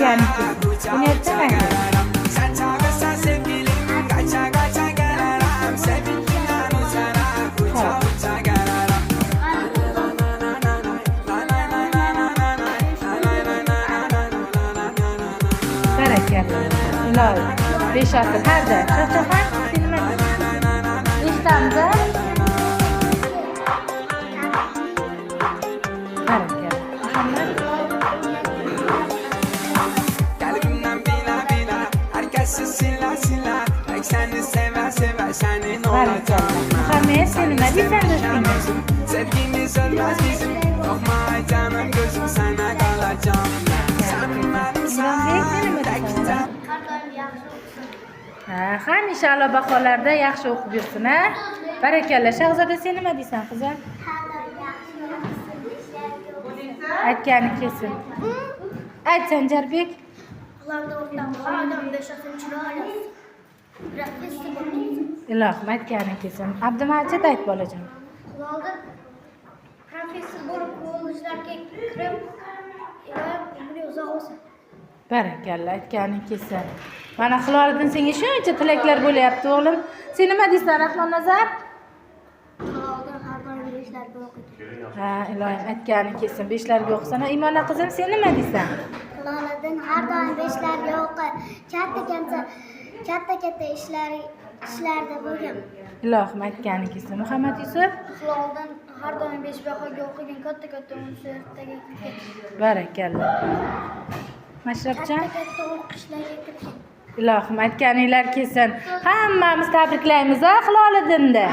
aytganim kelsin. Buni aytmaydi. Sen çağırsan sevgilim kaça kaça gelirim. Sevinçten uçarak uça uça gelirim. Barakalla. Ilohi. 5 asr har doim. Shohjahon, sen nima deysan? Eshitamiz-a? Barakalla. Muhammad. Kalbimden bila bila herkesi sila sila. Tek seni sever sever senin Barakalla. olacağım. Muhammed, sen nima deysan do'stingga? Sevgimiz ölmez bizim. Korkma canım gözüm sana kalacağım. Sen benim sana tekten. Hamisha a'lo baholarda yaxshi o'qib yursin, ha? Barakalla. Shahzoda, sen nima deysan, qizim? Aytgani kelsin. Ayt, Sanjarbek. Ilohim, aytgani kelsin. Abdumajid, ayt bolajon. Professor bo'lib kollejlarga kirib, umri uzoq bo'lsin. Barakalla, aytgani kelsin. Mana Hiloliddin senga shuncha tilaklar bo'lyapti, o'g'lim. Sen nima deysan, Rahmonnazar? Hiloliddin har doim ishlarga o'qiydi. Ha, ilohim, aytgani kelsin. 5larga o'qisana. Imona qizim, sen nima deysan? Hiloliddin har doim ishlarga o'qiydi. Katta ishlarda bo'lgan. Ilohim, aytgani kelsin. Muhammad Yusuf? Hiloliddin har doim 5 bahoga o'qigan, katta universitetga kirgan. Barakalla. Mashrabjon? Katta o'qishlarga kirgan. Ilohim, aytganinglar kelsin. Hammamiz tabriklaymiz-a Hiloliddinni.